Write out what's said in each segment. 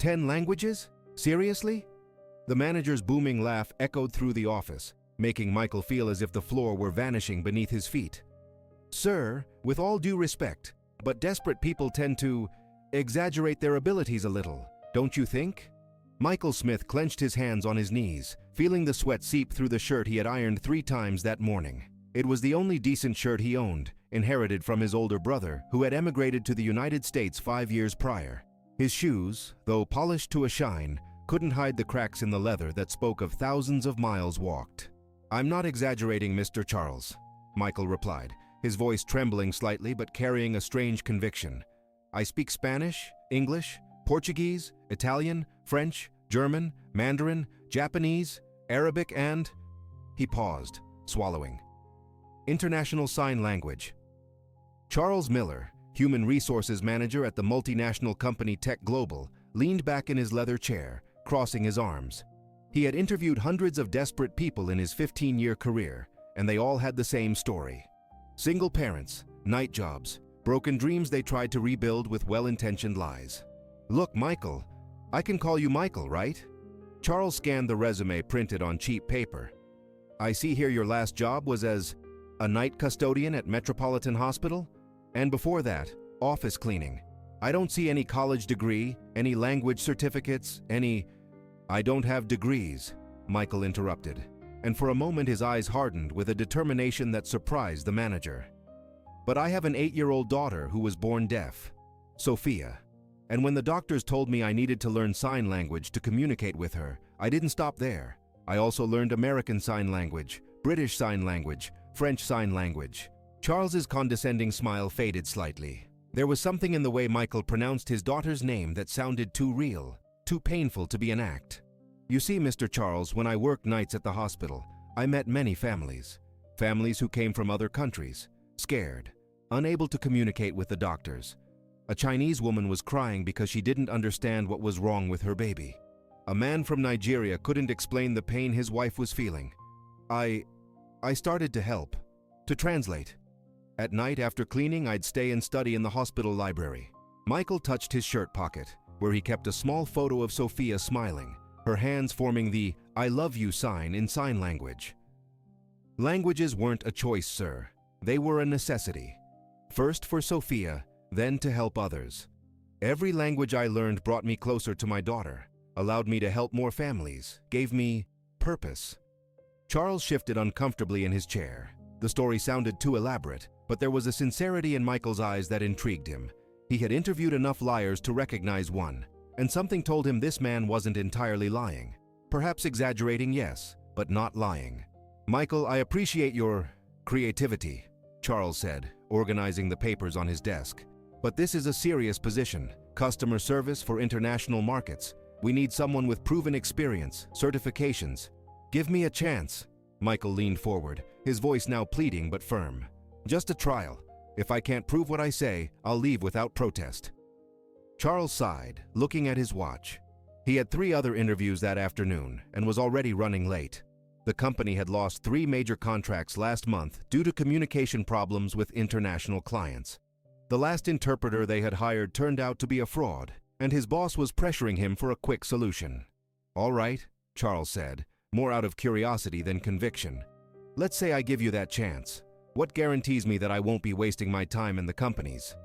10 languages? Seriously? The manager's booming laugh echoed through the office, making Michael feel as if the floor were vanishing beneath his feet. Sir, with all due respect, but desperate people tend to exaggerate their abilities a little, don't you think? Michael Smith clenched his hands on his knees, feeling the sweat seep through the shirt he had ironed 3 times that morning. It was the only decent shirt he owned, inherited from his older brother, who had emigrated to the United States 5 years prior. His shoes, though polished to a shine, couldn't hide the cracks in the leather that spoke of thousands of miles walked. I'm not exaggerating, Mr. Charles, Michael replied, his voice trembling slightly but carrying a strange conviction. I speak Spanish, English, Portuguese, Italian, French, German, Mandarin, Japanese, Arabic, and... He paused, swallowing. International Sign Language. Charles Miller, Human Resources Manager at the multinational company Tech Global, leaned back in his leather chair, crossing his arms. He had interviewed hundreds of desperate people in his 15-year career, and they all had the same story. Single parents, night jobs, broken dreams they tried to rebuild with well-intentioned lies. Look, Michael, I can call you Michael, right? Charles scanned the resume printed on cheap paper. I see here your last job was as a night custodian at Metropolitan Hospital, and before that, office cleaning. I don't see any college degree, any language certificates, any... I don't have degrees, Michael interrupted, and for a moment his eyes hardened with a determination that surprised the manager. But I have an 8-year-old daughter who was born deaf, Sophia, and when the doctors told me I needed to learn sign language to communicate with her, I didn't stop there. I also learned American Sign Language, British Sign Language, French Sign Language. Charles's condescending smile faded slightly. There was something in the way Michael pronounced his daughter's name that sounded too real, too painful to be an act. You see, Mr. Charles, when I worked nights at the hospital, I met many families. Families who came from other countries, scared, unable to communicate with the doctors. A Chinese woman was crying because she didn't understand what was wrong with her baby. A man from Nigeria couldn't explain the pain his wife was feeling. I started to help, to translate. At night after cleaning, I'd stay and study in the hospital library. Michael touched his shirt pocket, where he kept a small photo of Sophia smiling, her hands forming the I love you sign in sign language. Languages weren't a choice, sir. They were a necessity. First for Sophia, then to help others. Every language I learned brought me closer to my daughter, allowed me to help more families, gave me purpose. Charles shifted uncomfortably in his chair. The story sounded too elaborate, but there was a sincerity in Michael's eyes that intrigued him. He had interviewed enough liars to recognize one, and something told him this man wasn't entirely lying. Perhaps exaggerating, yes, but not lying. Michael, I appreciate your creativity, Charles said, organizing the papers on his desk. But this is a serious position, customer service for international markets. We need someone with proven experience, certifications. Give me a chance. Michael leaned forward, his voice now pleading but firm. Just a trial. If I can't prove what I say, I'll leave without protest. Charles sighed, looking at his watch. He had 3 other interviews that afternoon and was already running late. The company had lost 3 major contracts last month due to communication problems with international clients. The last interpreter they had hired turned out to be a fraud, and his boss was pressuring him for a quick solution. All right, Charles said, more out of curiosity than conviction. Let's say I give you that chance. What guarantees me that I won't be wasting my time in the companies?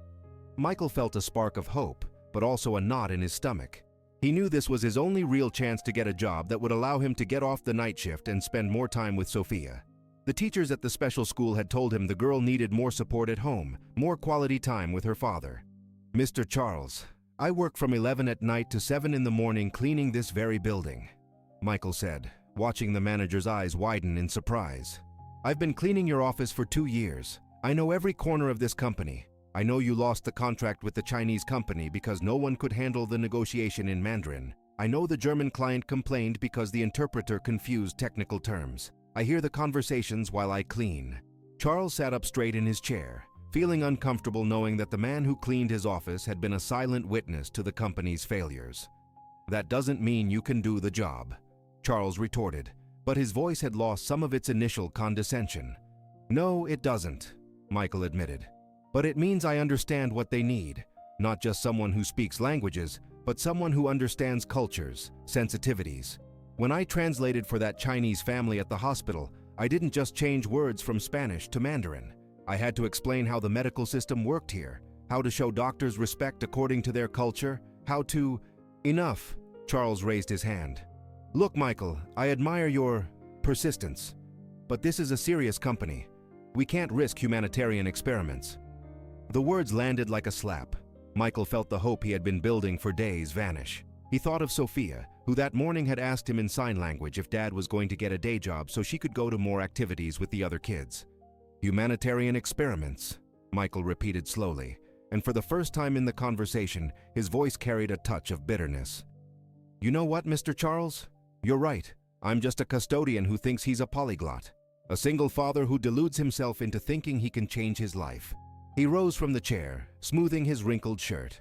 Michael felt a spark of hope, but also a knot in his stomach. He knew this was his only real chance to get a job that would allow him to get off the night shift and spend more time with Sophia. The teachers at the special school had told him the girl needed more support at home, more quality time with her father. Mr. Charles, I work from 11 at night to 7 in the morning cleaning this very building, Michael said, watching the manager's eyes widen in surprise. I've been cleaning your office for 2 years. I know every corner of this company. I know you lost the contract with the Chinese company because no one could handle the negotiation in Mandarin. I know the German client complained because the interpreter confused technical terms. I hear the conversations while I clean. Charles sat up straight in his chair, feeling uncomfortable knowing that the man who cleaned his office had been a silent witness to the company's failures. That doesn't mean you can do the job, Charles retorted, but his voice had lost some of its initial condescension. No, it doesn't, Michael admitted. But it means I understand what they need, not just someone who speaks languages, but someone who understands cultures, sensitivities. When I translated for that Chinese family at the hospital, I didn't just change words from Spanish to Mandarin. I had to explain how the medical system worked here, how to show doctors respect according to their culture, how to... Enough, Charles raised his hand. Look, Michael, I admire your persistence, but this is a serious company. We can't risk humanitarian experiments. The words landed like a slap. Michael felt the hope he had been building for days vanish. He thought of Sophia, who that morning had asked him in sign language if Dad was going to get a day job so she could go to more activities with the other kids. Humanitarian experiments, Michael repeated slowly, and for the first time in the conversation, his voice carried a touch of bitterness. You know what, Mr. Charles? You're right. I'm just a custodian who thinks he's a polyglot. A single father who deludes himself into thinking he can change his life. He rose from the chair, smoothing his wrinkled shirt.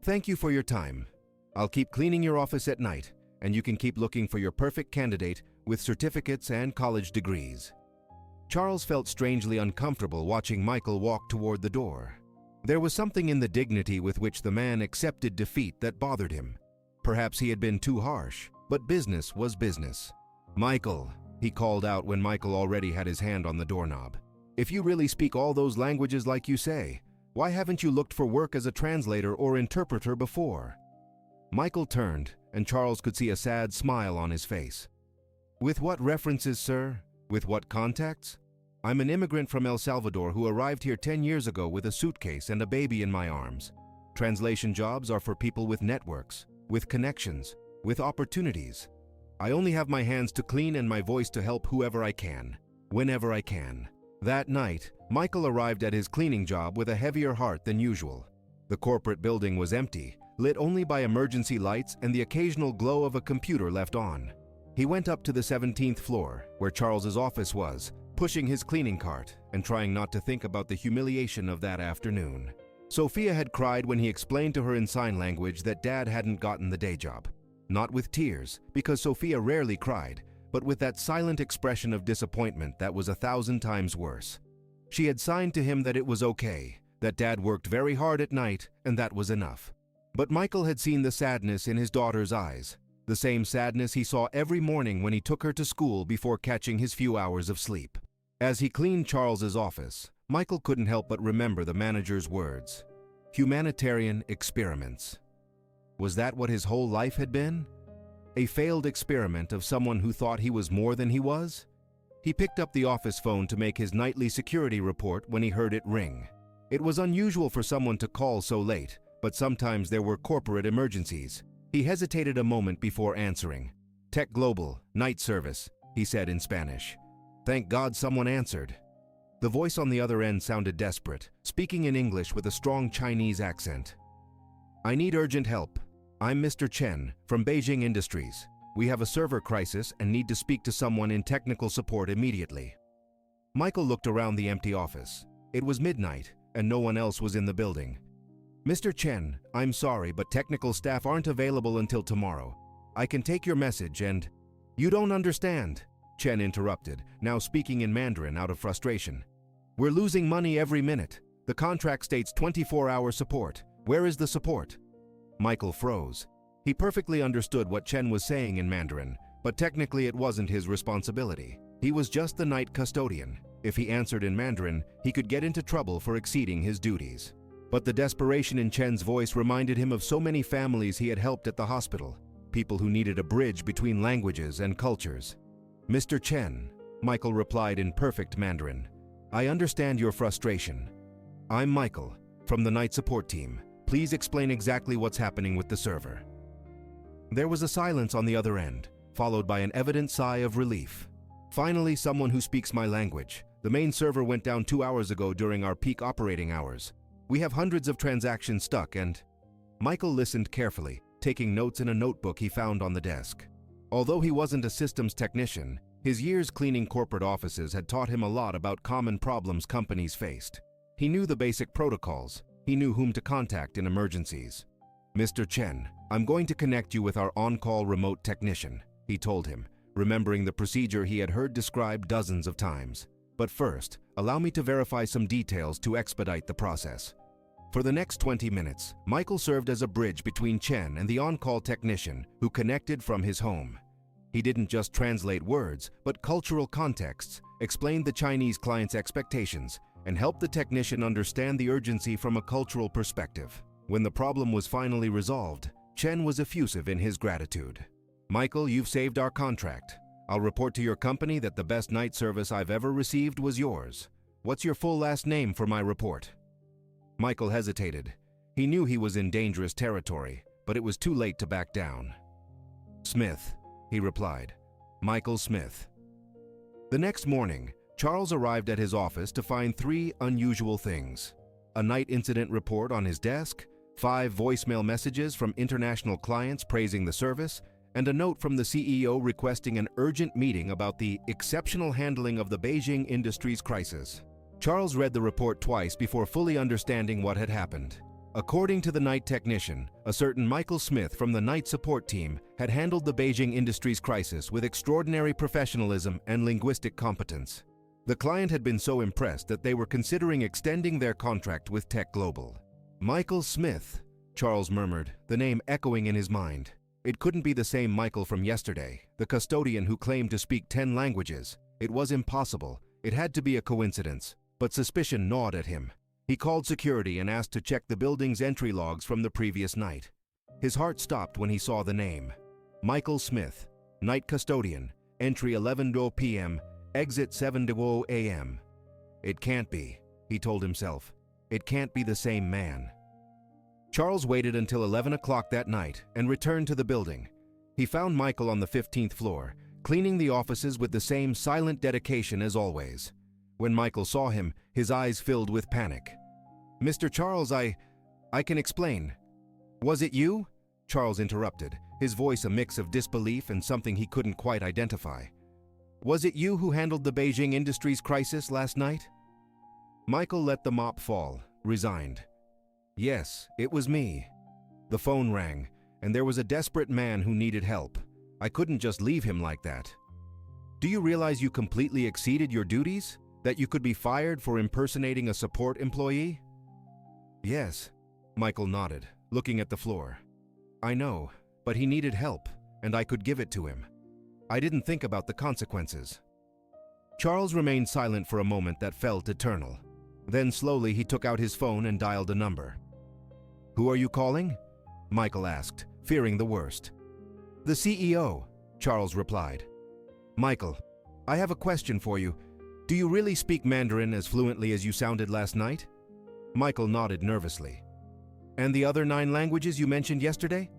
Thank you for your time. I'll keep cleaning your office at night, and you can keep looking for your perfect candidate with certificates and college degrees. Charles felt strangely uncomfortable watching Michael walk toward the door. There was something in the dignity with which the man accepted defeat that bothered him. Perhaps he had been too harsh, but business was business. Michael, he called out when Michael already had his hand on the doorknob. If you really speak all those languages like you say, why haven't you looked for work as a translator or interpreter before? Michael turned, and Charles could see a sad smile on his face. With what references, sir? With what contacts? I'm an immigrant from El Salvador who arrived here 10 years ago with a suitcase and a baby in my arms. Translation jobs are for people with networks, with connections, with opportunities. I only have my hands to clean and my voice to help whoever I can, whenever I can. That night, Michael arrived at his cleaning job with a heavier heart than usual. The corporate building was empty, lit only by emergency lights and the occasional glow of a computer left on. He went up to the 17th floor, where Charles's office was, pushing his cleaning cart and trying not to think about the humiliation of that afternoon. Sophia had cried when he explained to her in sign language that Dad hadn't gotten the day job. Not with tears, because Sophia rarely cried, but with that silent expression of disappointment that was 1,000 times worse. She had signed to him that it was okay, that Dad worked very hard at night, and that was enough. But Michael had seen the sadness in his daughter's eyes, the same sadness he saw every morning when he took her to school before catching his few hours of sleep. As he cleaned Charles's office, Michael couldn't help but remember the manager's words. Humanitarian experiments. Was that what his whole life had been? A failed experiment of someone who thought he was more than he was? He picked up the office phone to make his nightly security report when he heard it ring. It was unusual for someone to call so late, but sometimes there were corporate emergencies. He hesitated a moment before answering. Tech Global, night service, he said in Spanish. Thank God someone answered. The voice on the other end sounded desperate, speaking in English with a strong Chinese accent. I need urgent help. I'm Mr. Chen, from Beijing Industries. We have a server crisis and need to speak to someone in technical support immediately. Michael looked around the empty office. It was midnight, and no one else was in the building. Mr. Chen, I'm sorry, but technical staff aren't available until tomorrow. I can take your message and... You don't understand, Chen interrupted, now speaking in Mandarin out of frustration. We're losing money every minute. The contract states 24-hour support. Where is the support? Michael froze. He perfectly understood what Chen was saying in Mandarin, but technically it wasn't his responsibility. He was just the night custodian. If he answered in Mandarin, he could get into trouble for exceeding his duties. But the desperation in Chen's voice reminded him of so many families he had helped at the hospital, people who needed a bridge between languages and cultures. Mr. Chen, Michael replied in perfect Mandarin, I understand your frustration. I'm Michael, from the night support team. Please explain exactly what's happening with the server. There was a silence on the other end, followed by an evident sigh of relief. Finally, someone who speaks my language. The main server went down 2 hours ago during our peak operating hours. We have hundreds of transactions stuck and... Michael listened carefully, taking notes in a notebook he found on the desk. Although he wasn't a systems technician, his years cleaning corporate offices had taught him a lot about common problems companies faced. He knew the basic protocols. He knew whom to contact in emergencies. Mr. Chen, I'm going to connect you with our on-call remote technician, he told him, remembering the procedure he had heard described dozens of times. But first, allow me to verify some details to expedite the process. For the next 20 minutes, Michael served as a bridge between Chen and the on-call technician who connected from his home. He didn't just translate words, but cultural contexts, explained the Chinese client's expectations, and helped the technician understand the urgency from a cultural perspective. When the problem was finally resolved, Chen was effusive in his gratitude. "Michael, you've saved our contract. I'll report to your company that the best night service I've ever received was yours. What's your full last name for my report?" Michael hesitated. He knew he was in dangerous territory, but it was too late to back down. "Smith," he replied. "Michael Smith." The next morning, Charles arrived at his office to find 3 unusual things: a night incident report on his desk, 5 voicemail messages from international clients praising the service, and a note from the CEO requesting an urgent meeting about the exceptional handling of the Beijing Industries crisis. Charles read the report twice before fully understanding what had happened. According to the night technician, a certain Michael Smith from the night support team had handled the Beijing Industries crisis with extraordinary professionalism and linguistic competence. The client had been so impressed that they were considering extending their contract with Tech Global. "Michael Smith," Charles murmured, the name echoing in his mind. It couldn't be the same Michael from yesterday, the custodian who claimed to speak 10 languages. It was impossible. It had to be a coincidence. But suspicion gnawed at him. He called security and asked to check the building's entry logs from the previous night. His heart stopped when he saw the name. Michael Smith, night custodian, entry 11:00 p.m., exit 7:00 a.m. It can't be, he told himself. It can't be the same man. Charles waited until 11 o'clock that night and returned to the building. He found Michael on the 15th floor, cleaning the offices with the same silent dedication as always. When Michael saw him, his eyes filled with panic. "Mr. Charles, I can explain." "Was it you?" Charles interrupted, his voice a mix of disbelief and something he couldn't quite identify. "Was it you who handled the Beijing Industries crisis last night?" Michael let the mop fall, resigned. "Yes, it was me." The phone rang, and there was a desperate man who needed help. I couldn't just leave him like that. "Do you realize you completely exceeded your duties? That you could be fired for impersonating a support employee?" "Yes," Michael nodded, looking at the floor. "I know, but he needed help, and I could give it to him. I didn't think about the consequences." Charles remained silent for a moment that felt eternal. Then slowly he took out his phone and dialed a number. "Who are you calling?" Michael asked, fearing the worst. "The CEO," Charles replied. "Michael, I have a question for you. Do you really speak Mandarin as fluently as you sounded last night?" Michael nodded nervously. "And the other 9 languages you mentioned yesterday?"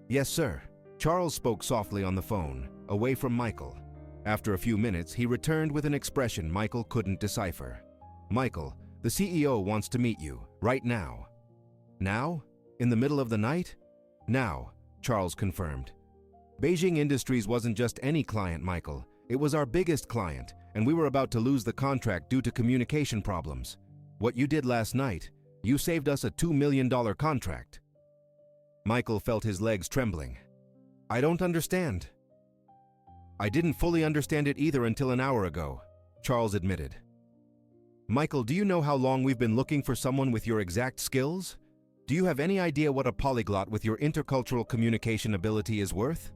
"Yes, sir." Charles spoke softly on the phone, away from Michael. After a few minutes, he returned with an expression Michael couldn't decipher. "Michael, the CEO wants to meet you, right now." "Now? In the middle of the night?" "Now," Charles confirmed. "Beijing Industries wasn't just any client, Michael. It was our biggest client, and we were about to lose the contract due to communication problems. What you did last night, you saved us a $2 million contract." Michael felt his legs trembling. "I don't understand." "I didn't fully understand it either until an hour ago," Charles admitted. "Michael, do you know how long we've been looking for someone with your exact skills? Do you have any idea what a polyglot with your intercultural communication ability is worth?"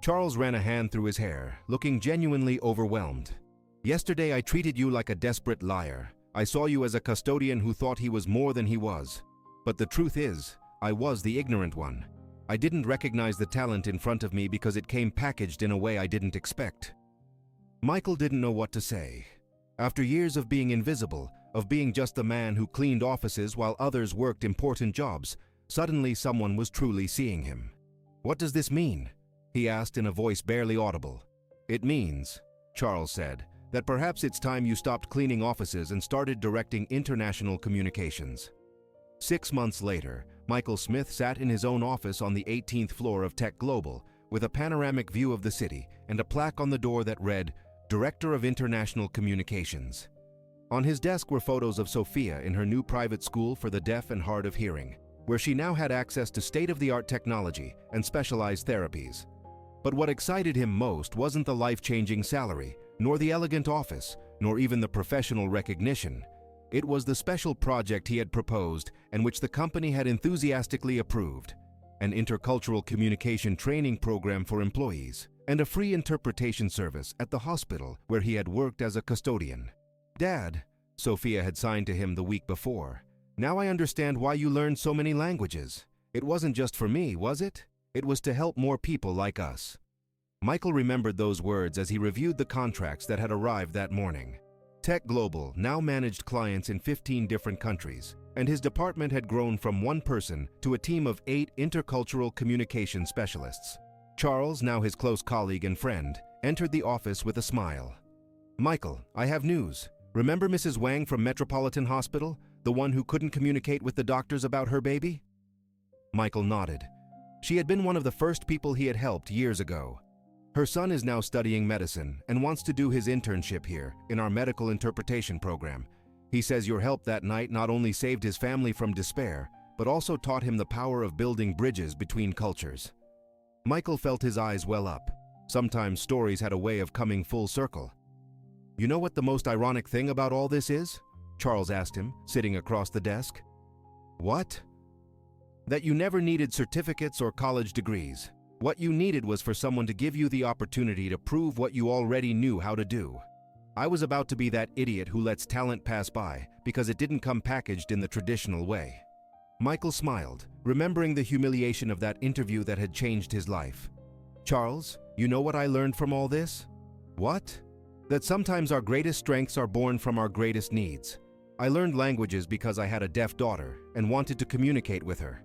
Charles ran a hand through his hair, looking genuinely overwhelmed. "Yesterday I treated you like a desperate liar. I saw you as a custodian who thought he was more than he was. But the truth is, I was the ignorant one. I didn't recognize the talent in front of me because it came packaged in a way I didn't expect." Michael didn't know what to say. After years of being invisible, of being just the man who cleaned offices while others worked important jobs, suddenly someone was truly seeing him. "What does this mean?" he asked in a voice barely audible. "It means," Charles said, "that perhaps it's time you stopped cleaning offices and started directing international communications." 6 months later, Michael Smith sat in his own office on the 18th floor of Tech Global with a panoramic view of the city and a plaque on the door that read, "Director of International Communications." On his desk were photos of Sophia in her new private school for the deaf and hard of hearing, where she now had access to state-of-the-art technology and specialized therapies. But what excited him most wasn't the life-changing salary, nor the elegant office, nor even the professional recognition. It was the special project he had proposed and which the company had enthusiastically approved, an intercultural communication training program for employees, and a free interpretation service at the hospital where he had worked as a custodian. "Dad," Sophia had signed to him the week before, "now I understand why you learned so many languages. It wasn't just for me, was it? It was to help more people like us." Michael remembered those words as he reviewed the contracts that had arrived that morning. Tech Global now managed clients in 15 different countries, and his department had grown from one person to a team of 8 intercultural communication specialists. Charles, now his close colleague and friend, entered the office with a smile. "Michael, I have news. Remember Mrs. Wang from Metropolitan Hospital, the one who couldn't communicate with the doctors about her baby?" Michael nodded. She had been one of the first people he had helped years ago. Her son is now studying medicine and wants to do his internship here in our medical interpretation program. He says your help that night not only saved his family from despair, but also taught him the power of building bridges between cultures. Michael felt his eyes well up. Sometimes stories had a way of coming full circle. "You know what the most ironic thing about all this is?" Charles asked him, sitting across the desk. "What?" "That you never needed certificates or college degrees. What you needed was for someone to give you the opportunity to prove what you already knew how to do. I was about to be that idiot who lets talent pass by because it didn't come packaged in the traditional way." Michael smiled, remembering the humiliation of that interview that had changed his life. "Charles, you know what I learned from all this?" "What?" "That sometimes our greatest strengths are born from our greatest needs. I learned languages because I had a deaf daughter and wanted to communicate with her.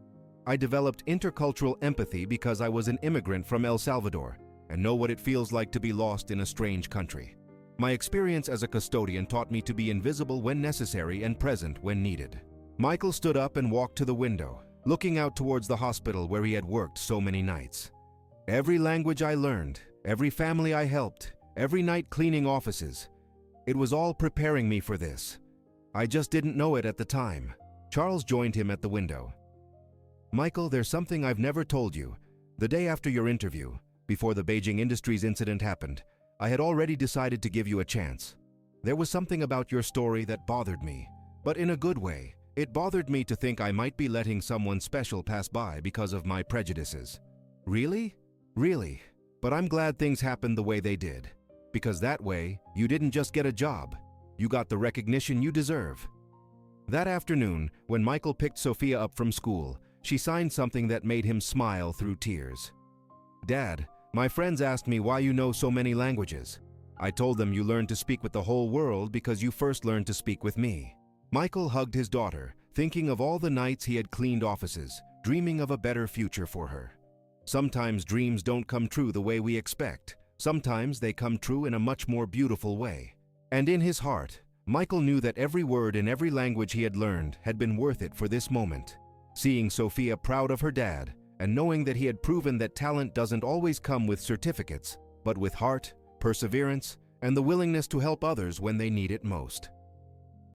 I developed intercultural empathy because I was an immigrant from El Salvador and know what it feels like to be lost in a strange country. My experience as a custodian taught me to be invisible when necessary and present when needed." Michael stood up and walked to the window, looking out towards the hospital where he had worked so many nights. "Every language I learned, every family I helped, every night cleaning offices, it was all preparing me for this. I just didn't know it at the time." Charles joined him at the window. "Michael, there's something I've never told you. The day after your interview, before the Beijing Industries incident happened, I had already decided to give you a chance. There was something about your story that bothered me, but in a good way. It bothered me to think I might be letting someone special pass by because of my prejudices." "Really?" "Really. But I'm glad things happened the way they did. Because that way, you didn't just get a job. You got the recognition you deserve." That afternoon, when Michael picked Sophia up from school, she signed something that made him smile through tears. "Dad, my friends asked me why you know so many languages. I told them you learned to speak with the whole world because you first learned to speak with me." Michael hugged his daughter, thinking of all the nights he had cleaned offices, dreaming of a better future for her. Sometimes dreams don't come true the way we expect. Sometimes they come true in a much more beautiful way. And in his heart, Michael knew that every word in every language he had learned had been worth it for this moment. Seeing Sophia proud of her dad, and knowing that he had proven that talent doesn't always come with certificates, but with heart, perseverance, and the willingness to help others when they need it most.